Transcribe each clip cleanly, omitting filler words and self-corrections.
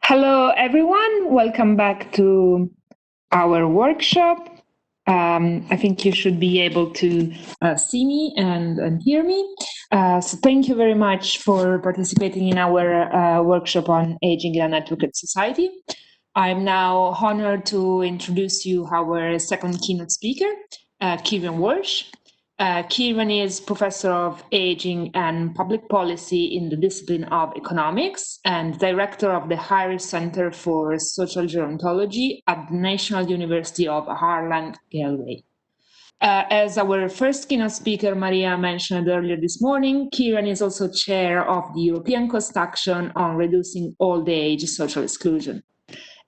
Hello, everyone. Welcome back to our workshop. I think you should be able to see me and hear me. So thank you very much for participating in our workshop on aging in a networked society. I'm now honored to introduce you our second keynote speaker, Kieran Walsh. Kieran is professor of aging and public policy in the discipline of economics and director of the Higher Center for Social Gerontology at the National University of Ireland, Galway. As our first keynote speaker, Maria mentioned earlier this morning, Kieran is also chair of the European Cost Action on Reducing Old Age Social Exclusion.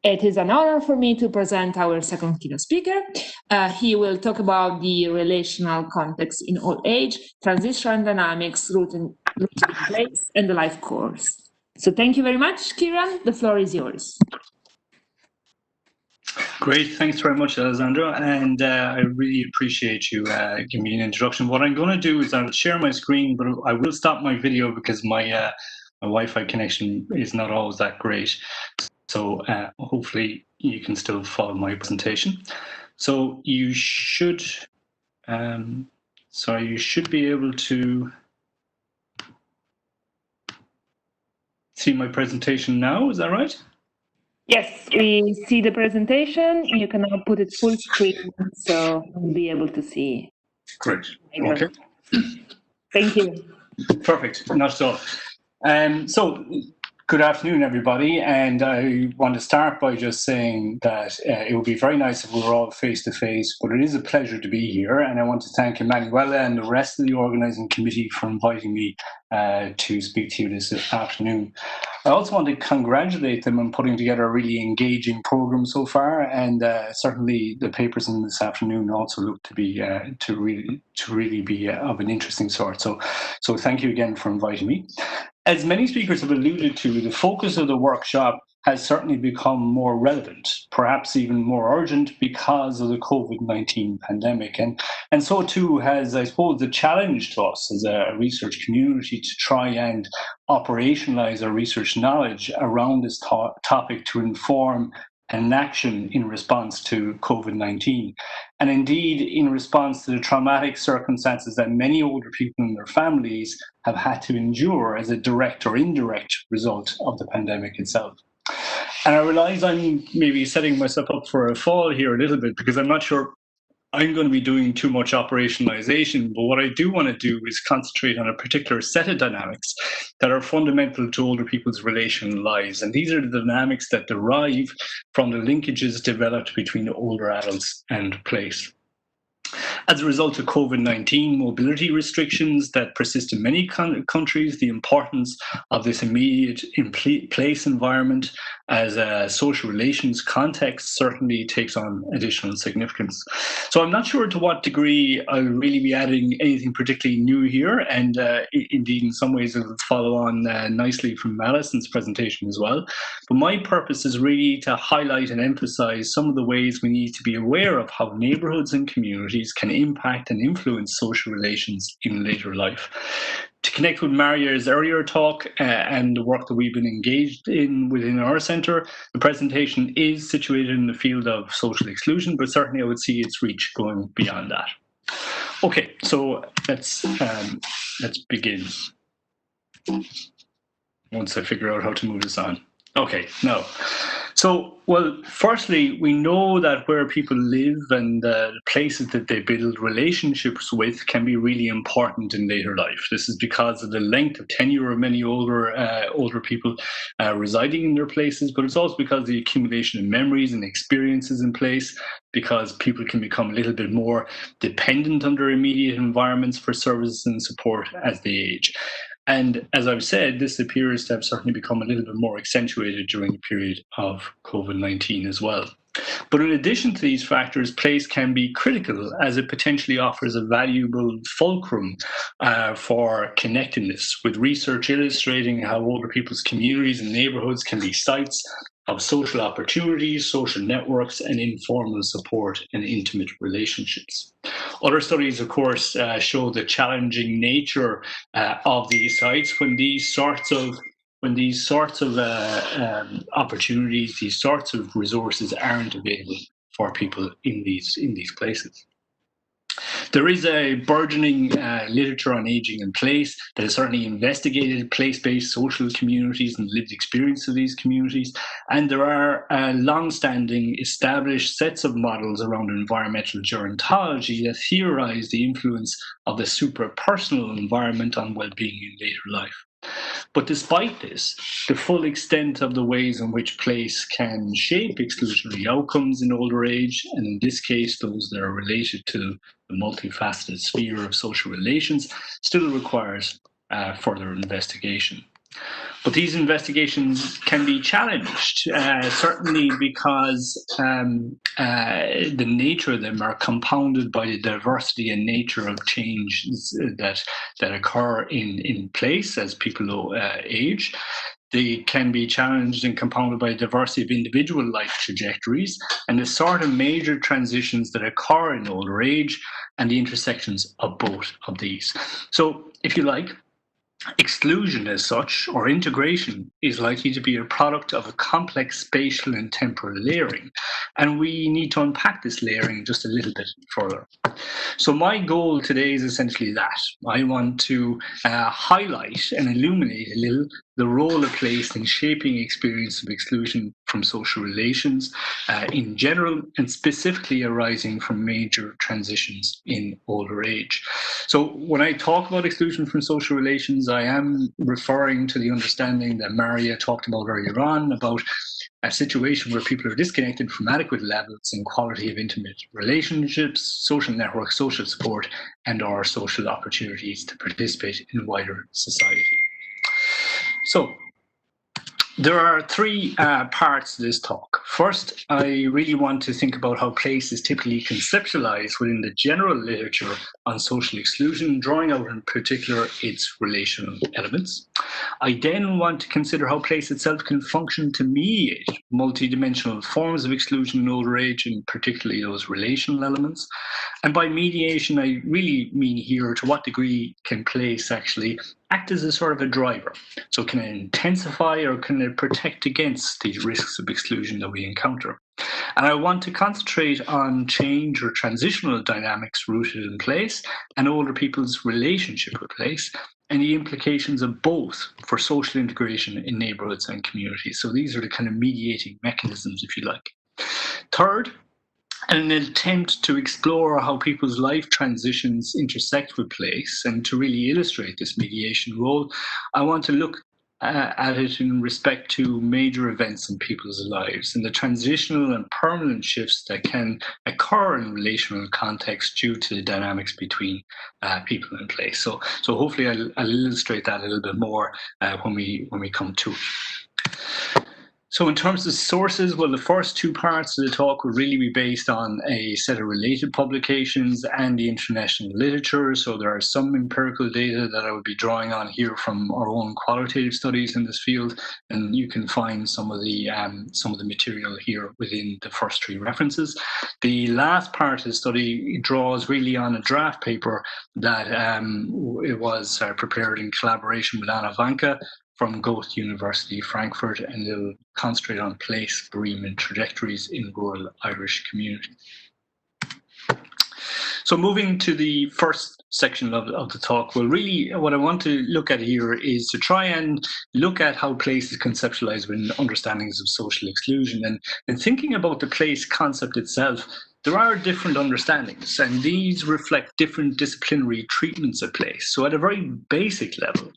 It is an honor for me to present our second keynote speaker. He will talk about the relational context in old age, transition dynamics, rooted in place, and the life course. So thank you very much, Kieran. The floor is yours. Great, thanks very much, Alessandra, and I really appreciate you giving me an introduction. What I'm going to do is I'll share my screen, but I will stop my video because my Wi-Fi connection is not always that great. So hopefully you can still follow my presentation. So you should, you should be able to see my presentation now. Is that right? Yes, we see the presentation. You can now put it full screen, so we'll be able to see. Great. Okay. Thank you. Perfect. Not at all. So good afternoon, everybody. And I want to start by just saying that it would be very nice if we were all face-to-face, but it is a pleasure to be here. And I want to thank Emanuela and the rest of the organising committee for inviting me to speak to you this afternoon. I also want to congratulate them on putting together a really engaging program so far, and certainly the papers in this afternoon also look to be to really be of an interesting sort. So thank you again for inviting me. As many speakers have alluded to, the focus of the workshop has certainly become more relevant, perhaps even more urgent because of the COVID-19 pandemic. And so too has, I suppose, the challenge to us as a research community to try and operationalize our research knowledge around this topic to inform an action in response to COVID-19. And indeed, in response to the traumatic circumstances that many older people and their families have had to endure as a direct or indirect result of the pandemic itself. And I realize I'm maybe setting myself up for a fall here a little bit because I'm not sure I'm going to be doing too much operationalization, but what I do want to do is concentrate on a particular set of dynamics that are fundamental to older people's relational lives. And these are the dynamics that derive from the linkages developed between older adults and place. As a result of COVID-19 mobility restrictions that persist in many countries, the importance of this immediate in-place environment as a social relations context certainly takes on additional significance. So I'm not sure to what degree I'll really be adding anything particularly new here, and indeed in some ways it'll follow on nicely from Alison's presentation as well. But my purpose is really to highlight and emphasize some of the ways we need to be aware of how neighborhoods and communities can impact and influence social relations in later life. To connect with Maria's earlier talk and the work that we've been engaged in within our centre, the presentation is situated in the field of social exclusion, but certainly I would see its reach going beyond that. Okay, so let's begin. Once I figure out how to move this on. Okay, now. So, well, firstly, we know that where people live and the places that they build relationships with can be really important in later life. This is because of the length of tenure of many older people residing in their places, but it's also because of the accumulation of memories and experiences in place, because people can become a little bit more dependent on their immediate environments for services and support as they age. And as I've said, this appears to have certainly become a little bit more accentuated during the period of COVID-19 as well. But in addition to these factors, place can be critical as it potentially offers a valuable fulcrum for connectedness, with research illustrating how older people's communities and neighbourhoods can be sites of social opportunities, social networks, and informal support and intimate relationships. Other studies, of course, show the challenging nature of these sites when these sorts of when these sorts of opportunities, these sorts of resources aren't available for people in these places. There is a burgeoning literature on aging in place that has certainly investigated place-based social communities and lived experience of these communities. And there are long-standing established sets of models around environmental gerontology that theorize the influence of the suprapersonal environment on well-being in later life. But despite this, the full extent of the ways in which place can shape exclusionary outcomes in older age, and in this case, those that are related to the multifaceted sphere of social relations, still requires further investigation. But these investigations can be challenged, certainly because the nature of them are compounded by the diversity and nature of changes that occur in place as people age. They can be challenged and compounded by a diversity of individual life trajectories and the sort of major transitions that occur in older age and the intersections of both of these. So, if you like, exclusion as such, or integration, is likely to be a product of a complex spatial and temporal layering. And we need to unpack this layering just a little bit further. So my goal today is essentially that. I want to highlight and illuminate a little the role of place in shaping experience of exclusion from social relations in general, and specifically arising from major transitions in older age. So when I talk about exclusion from social relations, I am referring to the understanding that Maria talked about earlier on, about a situation where people are disconnected from adequate levels and quality of intimate relationships, social networks, social support, and our social opportunities to participate in wider society. So, there are three parts to this talk. First, I really want to think about how place is typically conceptualized within the general literature on social exclusion, drawing out in particular its relational elements. I then want to consider how place itself can function to mediate multidimensional forms of exclusion in older age, and particularly those relational elements. And by mediation, I really mean here to what degree can place actually act as a sort of a driver. So can it intensify or can it protect against these risks of exclusion that we encounter? And I want to concentrate on change or transitional dynamics rooted in place and older people's relationship with place, and the implications of both for social integration in neighborhoods and communities. So these are the kind of mediating mechanisms, if you like. Third, an attempt to explore how people's life transitions intersect with place, and to really illustrate this mediation role, I want to look at it in respect to major events in people's lives and the transitional and permanent shifts that can occur in relational context due to the dynamics between people in place. So hopefully I'll illustrate that a little bit more when we come to it. So in terms of sources, well, the first two parts of the talk will really be based on a set of related publications and the international literature. So there are some empirical data that I would be drawing on here from our own qualitative studies in this field, and you can find some of the material here within the first three references. The last part of the study draws really on a draft paper that it was prepared in collaboration with Anna Vanka from Goethe University, Frankfurt, and it'll concentrate on place, bereavement trajectories in rural Irish communities. So moving to the first section of the talk, well, really what I want to look at here is to try and look at how place is conceptualized within understandings of social exclusion. And thinking about the place concept itself, there are different understandings, and these reflect different disciplinary treatments of place. So at a very basic level,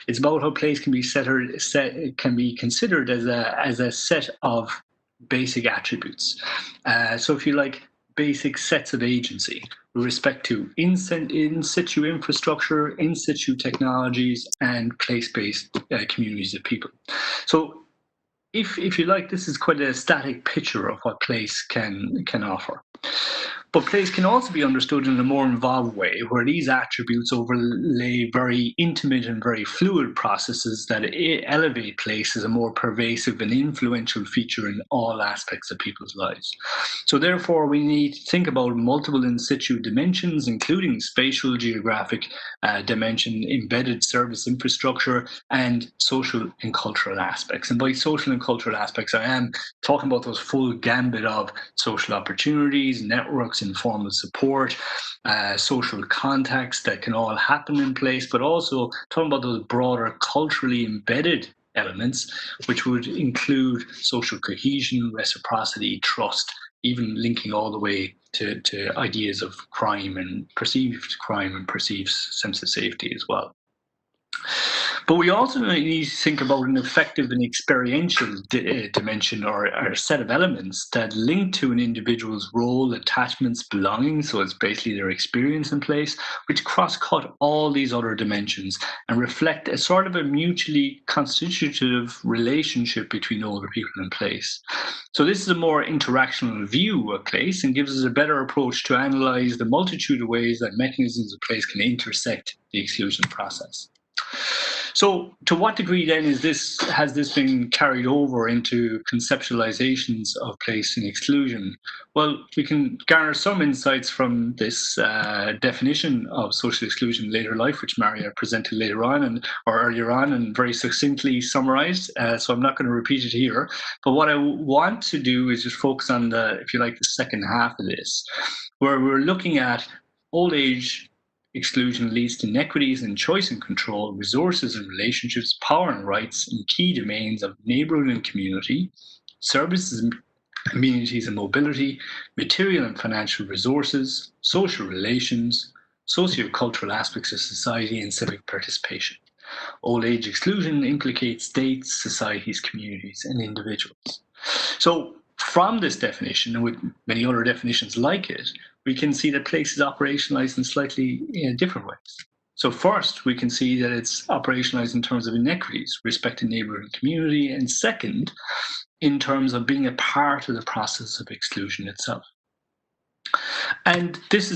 it's about how place can be considered as a set of basic attributes. So if you like, basic sets of agency with respect to in situ infrastructure, in situ technologies, and place-based communities of people. So if you like, this is quite a static picture of what place can offer. But place can also be understood in a more involved way, where these attributes overlay very intimate and very fluid processes that elevate place as a more pervasive and influential feature in all aspects of people's lives. So therefore, we need to think about multiple in situ dimensions, including spatial, geographic dimension, embedded service infrastructure, and social and cultural aspects. And by social and cultural aspects, I am talking about those full gambit of social opportunities, networks, informal support, social contacts that can all happen in place, but also talking about those broader culturally embedded elements, which would include social cohesion, reciprocity, trust, even linking all the way to ideas of crime and perceived sense of safety as well. But we also need to think about an effective and experiential dimension or a set of elements that link to an individual's role, attachments, belongings, so it's basically their experience in place, which cross-cut all these other dimensions and reflect a sort of a mutually constitutive relationship between older people and place. So this is a more interactional view of place and gives us a better approach to analyze the multitude of ways that mechanisms of place can intersect the exclusion process. So to what degree then has this been carried over into conceptualizations of place and exclusion? Well, we can garner some insights from this definition of social exclusion in later life, which Maria presented later on or earlier on and very succinctly summarized. So I'm not going to repeat it here. But what I want to do is just focus on the second half of this, where we're looking at old age exclusion leads to inequities in choice and control, resources and relationships, power and rights in key domains of neighborhood and community, services, amenities and mobility, material and financial resources, social relations, socio-cultural aspects of society, and civic participation. Old age exclusion implicates states, societies, communities, and individuals. So from this definition, and with many other definitions like it, we can see that place is operationalized in slightly different ways. So first, we can see that it's operationalized in terms of inequities, respect to neighborhood and community, and second, in terms of being a part of the process of exclusion itself. And this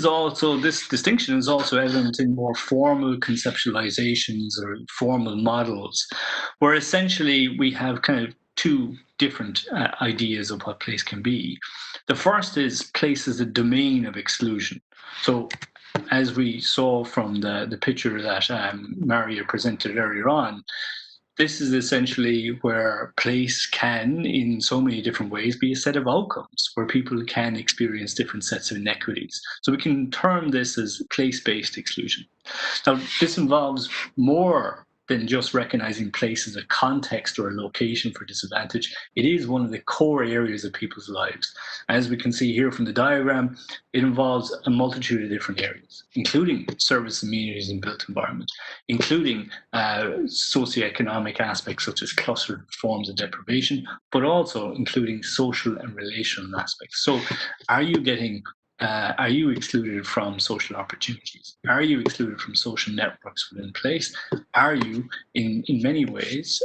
distinction is also evident in more formal conceptualizations or formal models, where essentially we have kind of two different ideas of what place can be. The first is place as a domain of exclusion. So as we saw from the picture that Maria presented earlier on, this is essentially where place can, in so many different ways, be a set of outcomes where people can experience different sets of inequities. So we can term this as place-based exclusion. Now, this involves more than just recognizing place as a context or a location for disadvantage. It is one of the core areas of people's lives. As we can see here from the diagram, it involves a multitude of different areas, including service amenities and built environment, including socioeconomic aspects such as clustered forms of deprivation, but also including social and relational aspects. So are you excluded from social opportunities? Are you excluded from social networks within place? Are you, in many ways,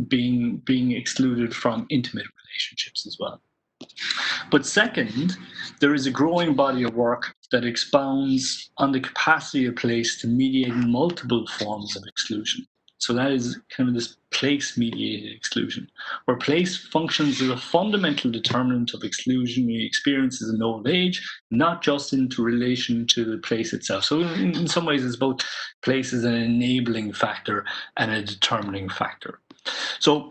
being excluded from intimate relationships as well? But second, there is a growing body of work that expounds on the capacity of place to mediate multiple forms of exclusion. So that is kind of this place-mediated exclusion, where place functions as a fundamental determinant of exclusionary experiences in old age, not just into relation to the place itself. So in some ways, it's both place as an enabling factor and a determining factor. So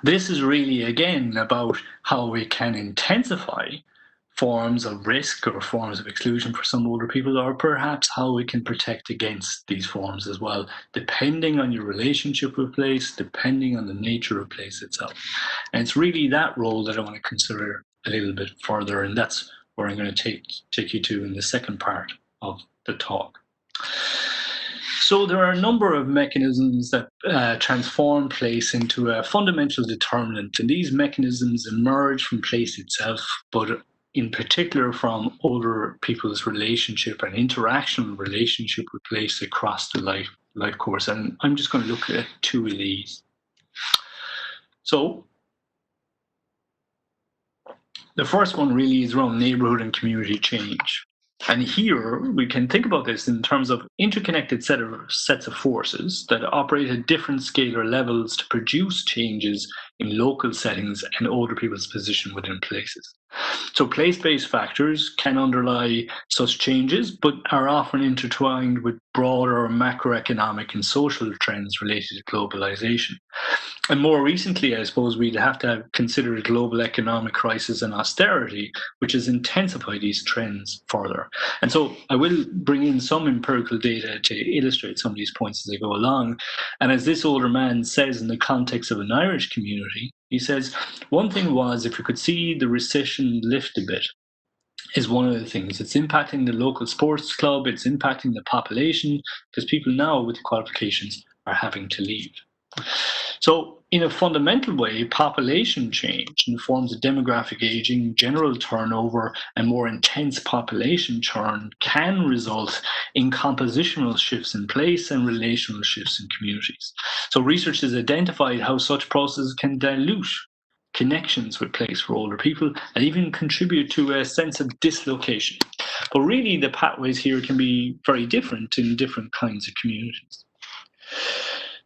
this is really, again, about how we can intensify forms of risk or forms of exclusion for some older people, or perhaps how we can protect against these forms as well, depending on your relationship with place, depending on the nature of place itself. And it's really that role that I want to consider a little bit further, and that's where I'm going to take you to in the second part of the talk. So there are a number of mechanisms that transform place into a fundamental determinant, and these mechanisms emerge from place itself, but in particular from older people's relationship and interactional relationship with place across the life course. And I'm just going to look at two of these. So The first one really is around neighbourhood and community change. And here we can think about this in terms of interconnected sets of forces that operate at different scalar levels to produce changes in local settings and older people's position within places. So place-based factors can underlie such changes, but are often intertwined with broader macroeconomic and social trends related to globalization. And more recently, I suppose we'd have to have considered a global economic crisis and austerity, which has intensified these trends further. And so I will bring in some empirical data to illustrate some of these points as I go along. And as this older man says in the context of an Irish community, he says, one thing was if we could see the recession lift a bit, is one of the things. It's impacting the local sports club, it's impacting the population, because people now with qualifications are having to leave. So in a fundamental way, population change in the forms of demographic aging, general turnover, and more intense population churn can result in compositional shifts in place and relational shifts in communities. So research has identified how such processes can dilute connections with place for older people and even contribute to a sense of dislocation. But really the pathways here can be very different in different kinds of communities.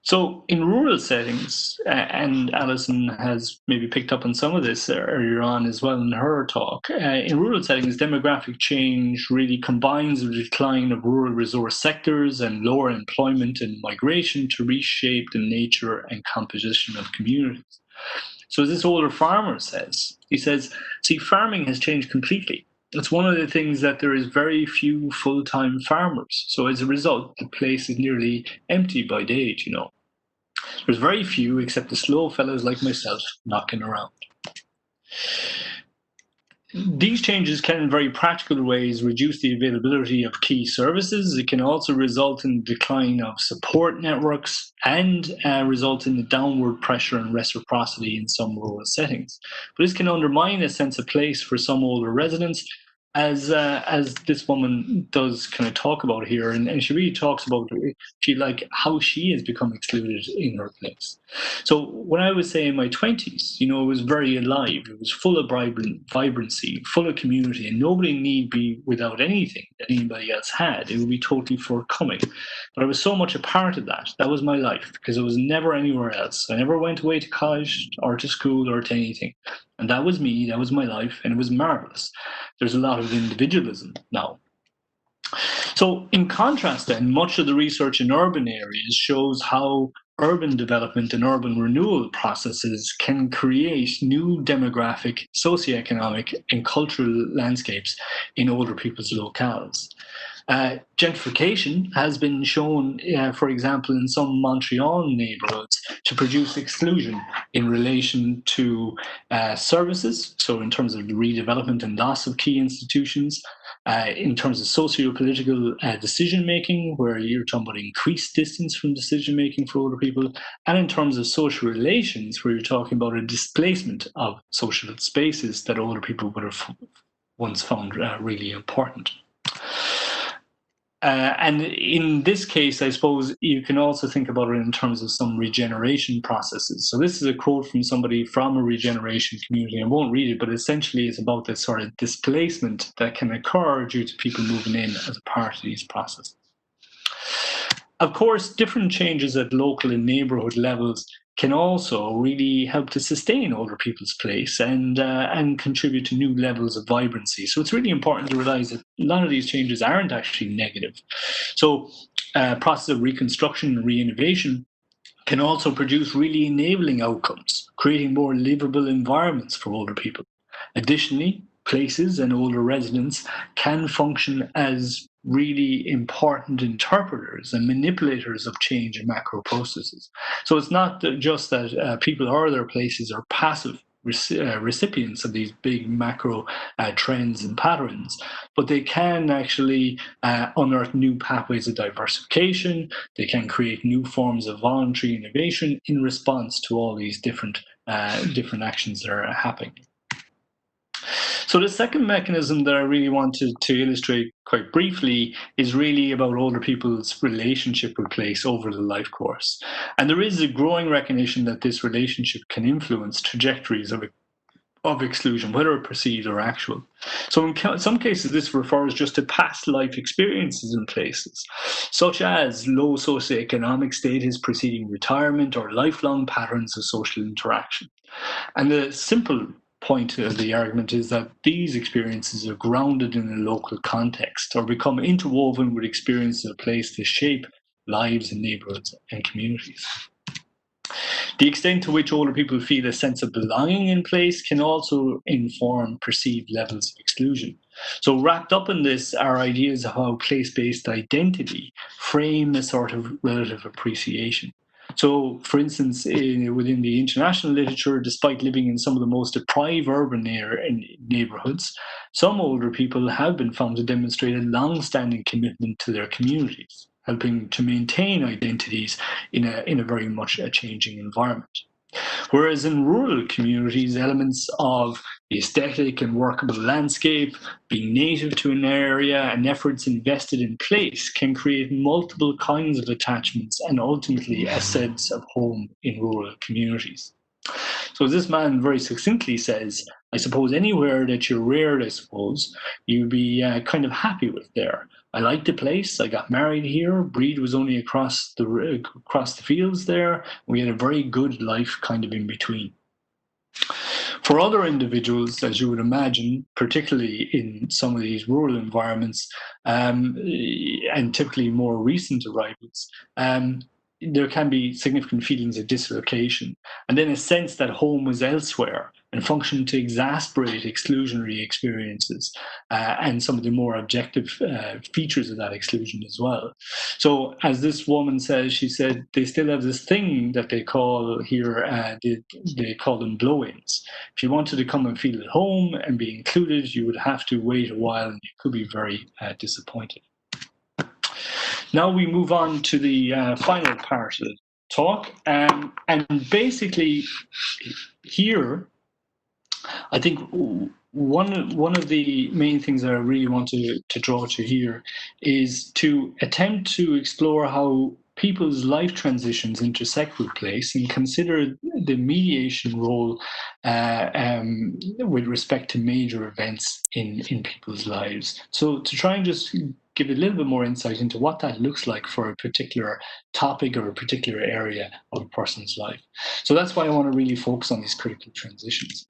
So in rural settings, and Alison has maybe picked up on some of this earlier on as well in her talk, in rural settings, demographic change really combines the decline of rural resource sectors and lower employment and migration to reshape the nature and composition of communities. So as this older farmer says, he says, see, farming has changed completely. It's one of the things that there is very few full-time farmers. So as a result, the place is nearly empty by date, you know. There's very few except the slow fellows like myself knocking around. These changes can, in very practical ways, reduce the availability of key services. It can also result in the decline of support networks and result in the downward pressure and reciprocity in some rural settings. But this can undermine a sense of place for some older residents, as this woman does kind of talk about here, and she really talks about how she has become excluded in her place. So when I was, say, in my 20s, you know, it was very alive. It was full of vibrancy, full of community, and nobody need be without anything that anybody else had. It would be totally forthcoming. But I was so much a part of that. That was my life, because I was never anywhere else. I never went away to college or to school or to anything. And that was me, that was my life, and it was marvelous. There's a lot of individualism now. So in contrast then, much of the research in urban areas shows how urban development and urban renewal processes can create new demographic, socioeconomic, and cultural landscapes in older people's locales. Gentrification has been shown, for example, in some Montreal neighborhoods to produce exclusion in relation to services, so in terms of the redevelopment and loss of key institutions, in terms of socio-political decision-making, where you're talking about increased distance from decision-making for older people, and in terms of social relations, where you're talking about a displacement of social spaces that older people would have once found really important. And in this case, I suppose you can also think about it in terms of some regeneration processes. So this is a quote from somebody from a regeneration community. I won't read it, but essentially it's about this sort of displacement that can occur due to people moving in as a part of these processes. Of course, different changes at local and neighborhood levels can also really help to sustain older people's place and contribute to new levels of vibrancy. So it's really important to realize that a lot of these changes aren't actually negative. So process of reconstruction and re-innovation can also produce really enabling outcomes, creating more livable environments for older people. Additionally, places and older residents can function as really important interpreters and manipulators of change in macro processes. So it's not just that people or their places are passive recipients of these big macro trends and patterns, but they can actually unearth new pathways of diversification. They can create new forms of voluntary innovation in response to all these different actions that are happening. So the second mechanism that I really wanted to illustrate quite briefly is really about older people's relationship with place over the life course. And there is a growing recognition that this relationship can influence trajectories of of exclusion, whether perceived or actual. So in some cases, this refers just to past life experiences in places, such as low socioeconomic status preceding retirement or lifelong patterns of social interaction. And the simple point of the argument is that these experiences are grounded in a local context or become interwoven with experiences of place to shape lives in neighborhoods and communities. The extent to which older people feel a sense of belonging in place can also inform perceived levels of exclusion. So wrapped up in this are ideas of how place-based identity frame a sort of relative appreciation. So, for instance, within the international literature, despite living in some of the most deprived urban neighborhoods, some older people have been found to demonstrate a long-standing commitment to their communities, helping to maintain identities in a very much a changing environment. Whereas in rural communities, elements of the aesthetic and workable landscape, being native to an area, and efforts invested in place can create multiple kinds of attachments and ultimately a sense of home in rural communities. So as this man very succinctly says, I suppose anywhere that you're reared, I suppose, you'd be kind of happy with there. I liked the place. I got married here. Breed was only across the fields there. We had a very good life kind of in between. For other individuals, as you would imagine, particularly in some of these rural environments, and typically more recent arrivals, there can be significant feelings of dislocation, and then a sense that home was elsewhere and functioned to exasperate exclusionary experiences and some of the more objective features of that exclusion as well. So as this woman says, she said, they still have this thing that they call here, they call them blow-ins. If you wanted to come and feel at home and be included, you would have to wait a while and you could be very disappointed. Now we move on to the final part of the talk. And basically here, I think one of the main things that I really want to draw to here is to attempt to explore how people's life transitions intersect with place and consider the mediation role with respect to major events in people's lives. So to try and just give a little bit more insight into what that looks like for a particular topic or a particular area of a person's life. So that's why I want to really focus on these critical transitions.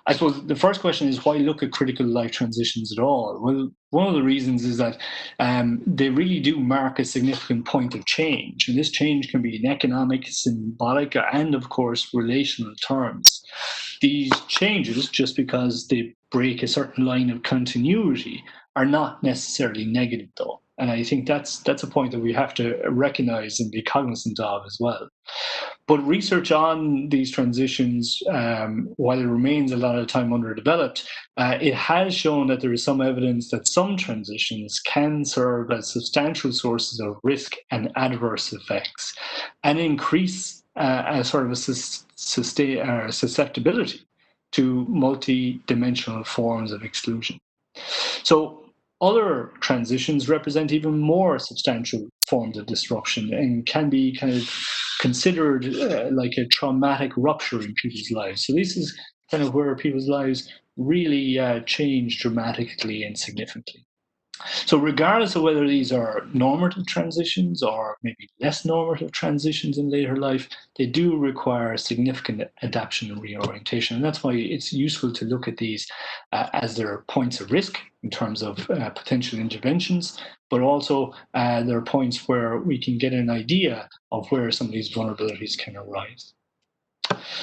I suppose the first question is, why look at critical life transitions at all? Well, one of the reasons is that they really do mark a significant point of change. And this change can be in economic, symbolic, and of course, relational terms. These changes, just because they break a certain line of continuity, are not necessarily negative though. And I think that's a point that we have to recognize and be cognizant of as well. But research on these transitions, while it remains a lot of time underdeveloped, it has shown that there is some evidence that some transitions can serve as substantial sources of risk and adverse effects and increase a sort of a susceptibility to multi-dimensional forms of exclusion. So other transitions represent even more substantial forms of disruption and can be kind of considered like a traumatic rupture in people's lives. So this is kind of where people's lives really change dramatically and significantly. So regardless of whether these are normative transitions or maybe less normative transitions in later life, they do require significant adaptation and reorientation. And that's why it's useful to look at these as their points of risk in terms of potential interventions, but also there are points where we can get an idea of where some of these vulnerabilities can arise.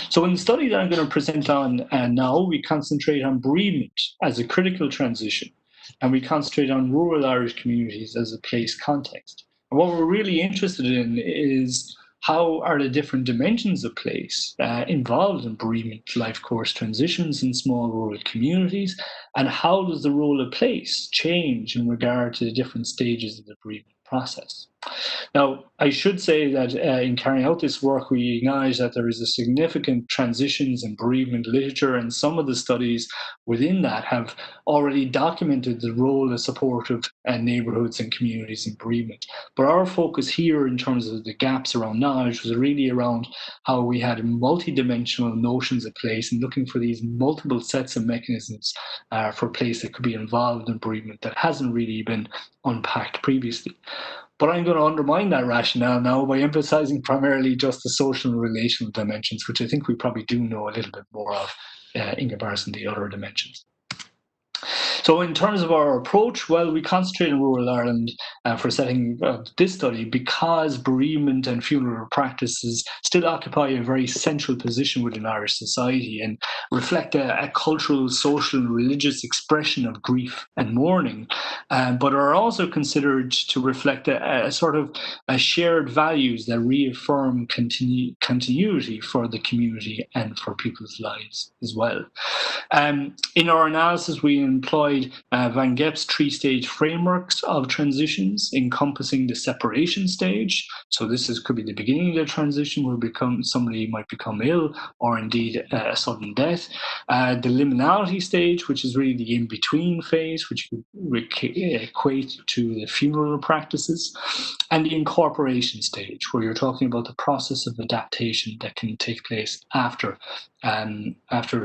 So in the study that I'm going to present on now, we concentrate on bereavement as a critical transition, and we concentrate on rural Irish communities as a place context. And what we're really interested in is how are the different dimensions of place involved in bereavement life course transitions in small rural communities, and how does the role of place change in regard to the different stages of the bereavement process. Now, I should say that in carrying out this work, we acknowledge that there is a significant transitions and bereavement literature, and some of the studies within that have already documented the role of supportive neighbourhoods and communities in bereavement. But our focus here in terms of the gaps around knowledge was really around how we had multidimensional notions of place and looking for these multiple sets of mechanisms for place that could be involved in bereavement that hasn't really been unpacked previously. But I'm going to undermine that rationale now by emphasizing primarily just the social and relational dimensions, which I think we probably do know a little bit more of in comparison to the other dimensions. So in terms of our approach, well, we concentrate in rural Ireland for setting this study because bereavement and funeral practices still occupy a very central position within Irish society and reflect a cultural, social and religious expression of grief and mourning, but are also considered to reflect a sort of a shared values that reaffirm continuity for the community and for people's lives as well. In our analysis, we employed Van Gep's three-stage frameworks of transitions encompassing the separation stage. So this could be the beginning of the transition where somebody might become ill or indeed a sudden death. The liminality stage, which is really the in-between phase, which would equate to the funeral practices. And the incorporation stage, where you're talking about the process of adaptation that can take place after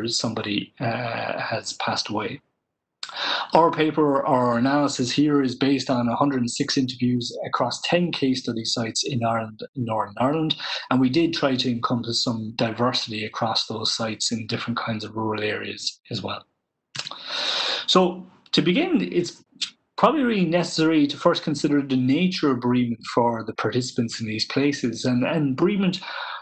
somebody has passed away. Our paper, our analysis here is based on 106 interviews across 10 case study sites in Ireland, in Northern Ireland, and we did try to encompass some diversity across those sites in different kinds of rural areas as well. So to begin, it's probably really necessary to first consider the nature of bereavement for the participants in these places. And bereavement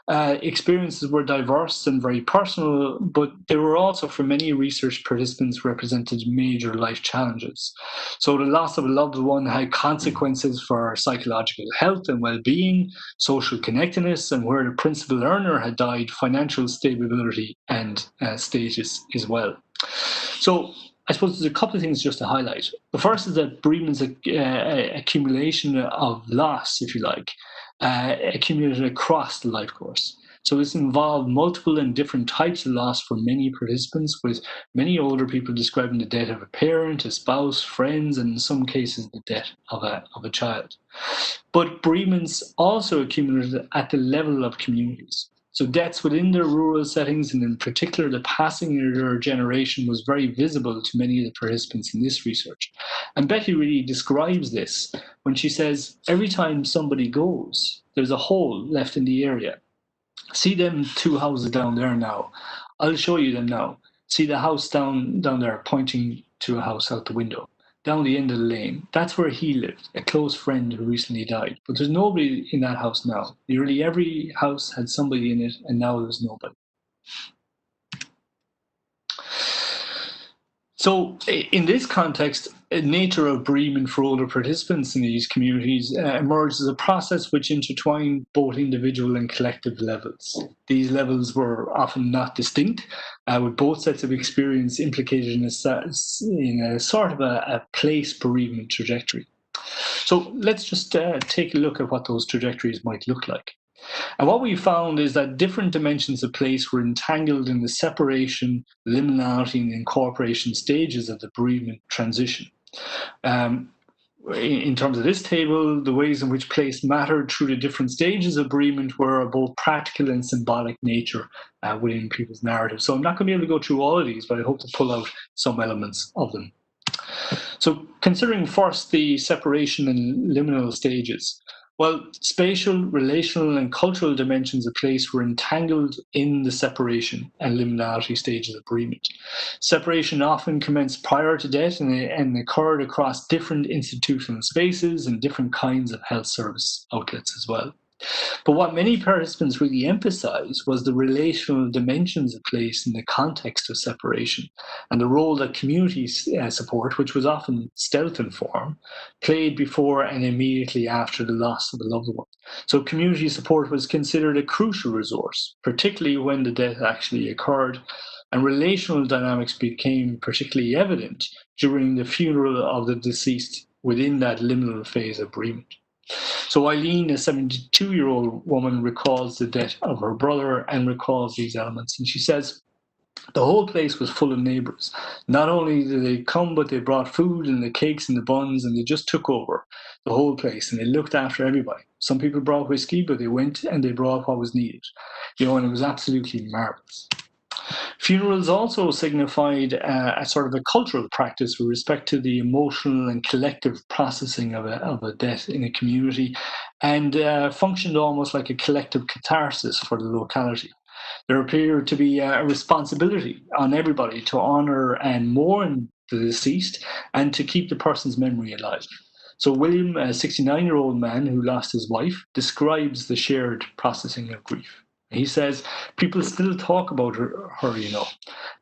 experiences were diverse and very personal, but they were also, for many research participants, represented major life challenges. So the loss of a loved one had consequences for psychological health and well-being, social connectedness, and where the principal earner had died, financial stability and status as well. So I suppose there's a couple of things just to highlight. The first is that bereavement's accumulation of loss, if you like, accumulated across the life course. So this involved multiple and different types of loss for many participants, with many older people describing the death of a parent, a spouse, friends, and in some cases the death of a child. But bereavements also accumulated at the level of communities. So deaths within their rural settings, and in particular the passing of their generation, was very visible to many of the participants in this research. And Betty really describes this when she says, every time somebody goes, there's a hole left in the area. See them two houses down there now. I'll show you them now. See the house down there pointing to a house out the window. Down the end of the lane. That's where he lived, a close friend who recently died. But there's nobody in that house now. Nearly every house had somebody in it, and now there's nobody. So in this context, the nature of bereavement for older participants in these communities emerged as a process which intertwined both individual and collective levels. These levels were often not distinct, with both sets of experience implicated in a sort of a place bereavement trajectory. So let's just take a look at what those trajectories might look like. And what we found is that different dimensions of place were entangled in the separation, liminality, and incorporation stages of the bereavement transition. In terms of this table, the ways in which place mattered through the different stages of bereavement were of both practical and symbolic nature within people's narrative. So I'm not going to be able to go through all of these, but I hope to pull out some elements of them. So considering first the separation and liminal stages, well, spatial, relational, and cultural dimensions of place were entangled in the separation and liminality stages of bereavement. Separation often commenced prior to death and occurred across different institutional spaces and different kinds of health service outlets as well. But what many participants really emphasized was the relational dimensions of place in the context of separation, and the role that community support, which was often stealth in form, played before and immediately after the loss of a loved one. So community support was considered a crucial resource, particularly when the death actually occurred, and relational dynamics became particularly evident during the funeral of the deceased within that liminal phase of bereavement. So Eileen, a 72-year-old woman, recalls the death of her brother and recalls these elements. And she says, the whole place was full of neighbours. Not only did they come, but they brought food and the cakes and the buns, and they just took over the whole place, and they looked after everybody. Some people brought whiskey, but they went and they brought what was needed, and it was absolutely marvellous. Funerals also signified a sort of a cultural practice with respect to the emotional and collective processing of a death in a community, and functioned almost like a collective catharsis for the locality. There appeared to be a responsibility on everybody to honour and mourn the deceased and to keep the person's memory alive. So William, a 69-year-old man who lost his wife, describes the shared processing of grief. He says, people still talk about her,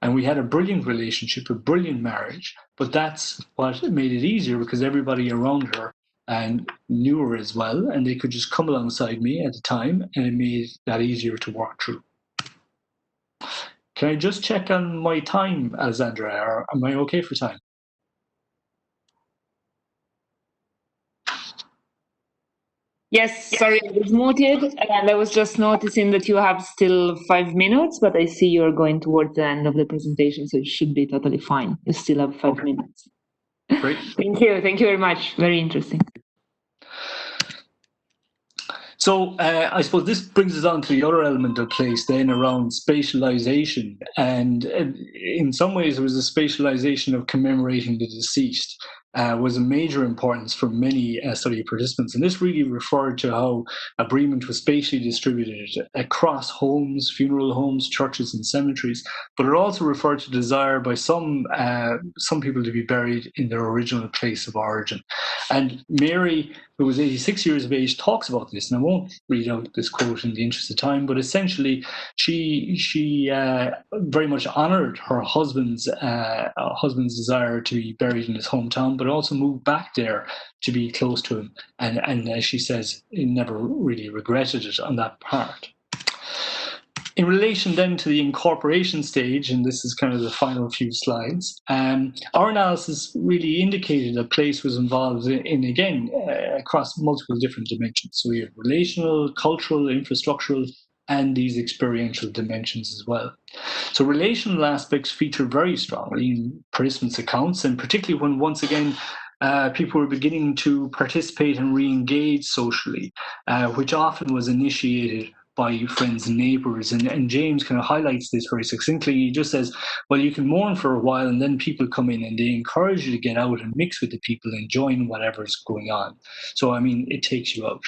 and we had a brilliant relationship, a brilliant marriage, but that's what made it easier because everybody around her and knew her as well, and they could just come alongside me at the time, and it made that easier to work through. Can I just check on my time, Alessandra, or am I okay for time? Yes, sorry, I was muted, and I was just noticing that you have still 5 minutes, but I see you're going towards the end of the presentation, so it should be totally fine. You still have 5 minutes. Great. Thank you very much. Very interesting. So I suppose this brings us on to the other element of place then around spatialization. And in some ways, it was a spatialization of commemorating the deceased. Was a major importance for many study participants. And this really referred to how bereavement was spatially distributed across homes, funeral homes, churches, and cemeteries. But it also referred to desire by some people to be buried in their original place of origin. And Mary, who was 86 years of age, talks about this. And I won't read out this quote in the interest of time, but essentially she very much honoured her husband's desire to be buried in his hometown, but also moved back there to be close to him. And as she says, he never really regretted it on that part. In relation then to the incorporation stage, and this is kind of the final few slides, our analysis really indicated that place was involved in again, across multiple different dimensions. So we have relational, cultural, infrastructural, and these experiential dimensions as well. So relational aspects feature very strongly in participants' accounts, and particularly when, once again, people were beginning to participate and re-engage socially, which often was initiated by friends and neighbours. And James kind of highlights this very succinctly. He just says, well, you can mourn for a while and then people come in and they encourage you to get out and mix with the people and join whatever's going on. So, I mean, it takes you out.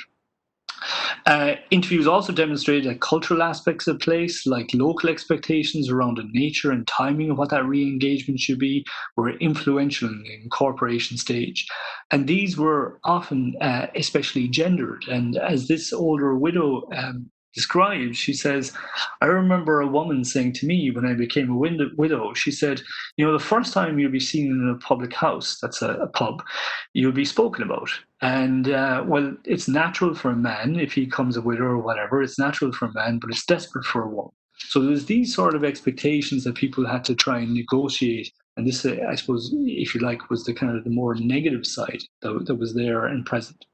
Interviews also demonstrated that cultural aspects of place, like local expectations around the nature and timing of what that re-engagement should be, were influential in the incorporation stage. And these were often especially gendered. And as this older widow describes, she says, I remember a woman saying to me when I became a widow, she said, the first time you'll be seen in a public house, that's a pub, you'll be spoken about. And well, it's natural for a man, if he becomes a widow or whatever, it's natural for a man, but it's desperate for a woman. So there's these sort of expectations that people had to try and negotiate. And this, I suppose, if you like, was the kind of the more negative side that was there and present.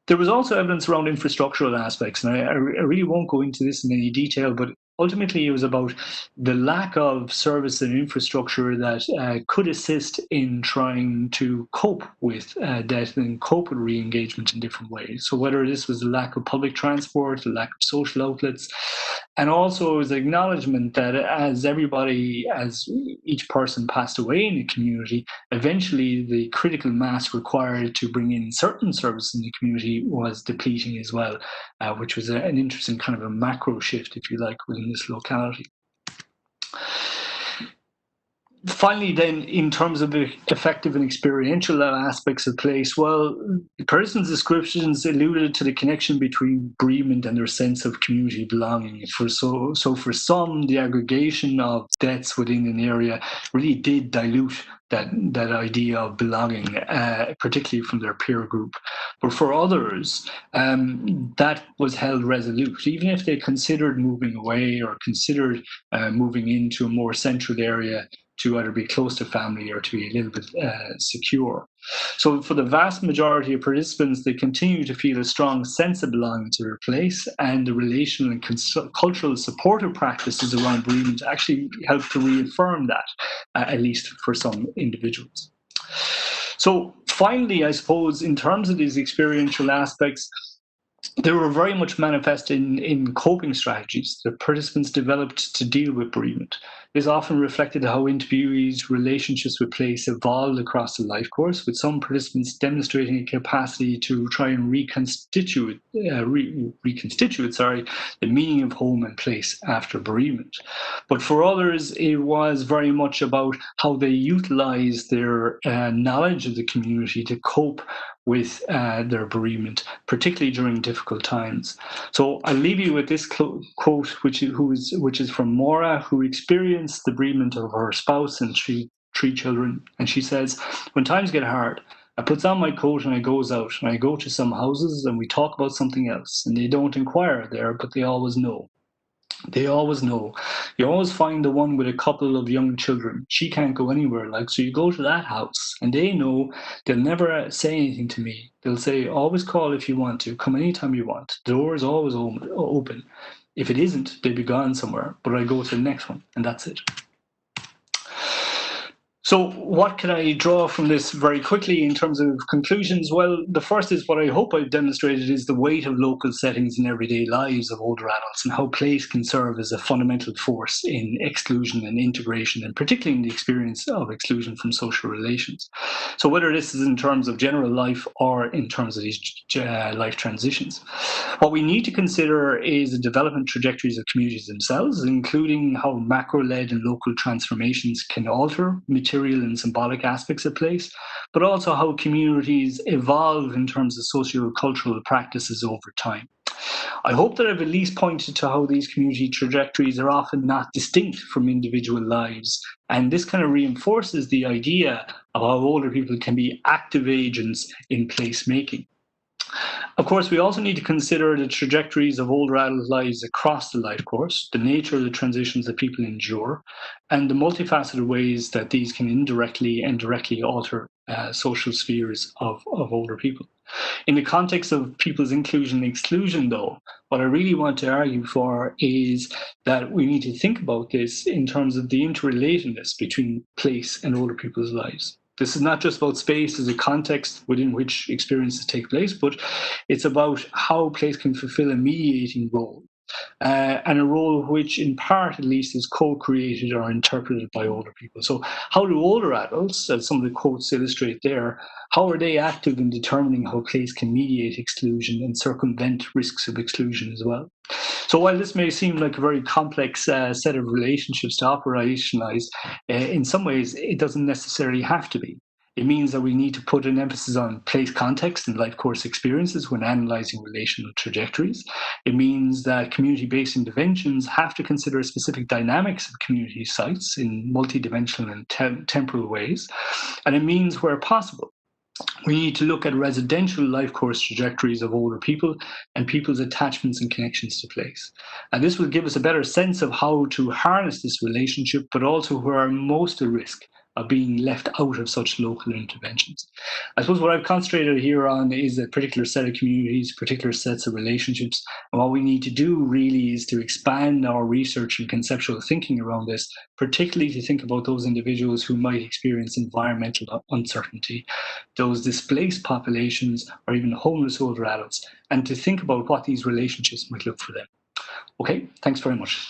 There was also evidence around infrastructural aspects, and I really won't go into this in any detail, but ultimately it was about the lack of service and infrastructure that could assist in trying to cope with death and cope with re-engagement in different ways. So whether this was the lack of public transport, the lack of social outlets, and also it was the acknowledgement that as each person passed away in the community, eventually the critical mass required to bring in certain services in the community was depleting as well, which was an interesting kind of a macro shift, if you like, within this locality. Finally, then, in terms of the effective and experiential aspects of place, well, Pearson's descriptions alluded to the connection between bereavement and their sense of community belonging. So for some, the aggregation of deaths within an area really did dilute that idea of belonging, particularly from their peer group. But for others, that was held resolute, even if they considered moving away or considered moving into a more central area to either be close to family or to be a little bit secure. So for the vast majority of participants, they continue to feel a strong sense of belonging to their place, and the relational and cultural supportive practices around bereavement actually help to reaffirm that, at least for some individuals. So finally, I suppose, in terms of these experiential aspects, they were very much manifest in coping strategies that participants developed to deal with bereavement. This often reflected how interviewees' relationships with place evolved across the life course, with some participants demonstrating a capacity to try and reconstitute the meaning of home and place after bereavement. But for others, it was very much about how they utilized their knowledge of the community to cope with their bereavement, particularly during difficult times. So I'll leave you with this quote, which is from Maura, who experienced the bereavement of her spouse and three children. And she says, "When times get hard, I puts on my coat and I goes out, and I go to some houses and we talk about something else. And they don't inquire there, but they always know. They always know. You always find the one with a couple of young children. She can't go anywhere, so you go to that house, and they know they'll never say anything to me. They'll say, always call if you want to, come anytime you want. The door is always open. If it isn't, they'd be gone somewhere, but I go to the next one, and that's it." So what can I draw from this very quickly in terms of conclusions? Well, the first is what I hope I've demonstrated is the weight of local settings in everyday lives of older adults, and how place can serve as a fundamental force in exclusion and integration, and particularly in the experience of exclusion from social relations. So whether this is in terms of general life or in terms of these life transitions. What we need to consider is the development trajectories of communities themselves, including how macro-led and local transformations can alter material and symbolic aspects of place, but also how communities evolve in terms of socio-cultural practices over time. I hope that I've at least pointed to how these community trajectories are often not distinct from individual lives, and this kind of reinforces the idea of how older people can be active agents in placemaking. Of course, we also need to consider the trajectories of older adult lives across the life course, the nature of the transitions that people endure, and the multifaceted ways that these can indirectly and directly alter social spheres of older people. In the context of people's inclusion and exclusion, though, what I really want to argue for is that we need to think about this in terms of the interrelatedness between place and older people's lives. This is not just about space as a context within which experiences take place, but it's about how place can fulfill a mediating role, and a role which, in part at least, is co-created or interpreted by older people. So how do older adults, as some of the quotes illustrate there, how are they active in determining how place can mediate exclusion and circumvent risks of exclusion as well? So while this may seem like a very complex set of relationships to operationalize, in some ways it doesn't necessarily have to be. It means that we need to put an emphasis on place context and life course experiences when analyzing relational trajectories. It means that community-based interventions have to consider specific dynamics of community sites in multidimensional and temporal ways. And it means, where possible, we need to look at residential life course trajectories of older people and people's attachments and connections to place. And this will give us a better sense of how to harness this relationship, but also who are most at risk of being left out of such local interventions. I suppose what I've concentrated here on is a particular set of communities, particular sets of relationships. And what we need to do really is to expand our research and conceptual thinking around this, particularly to think about those individuals who might experience environmental uncertainty, those displaced populations, or even homeless older adults, and to think about what these relationships might look for them. Okay, thanks very much.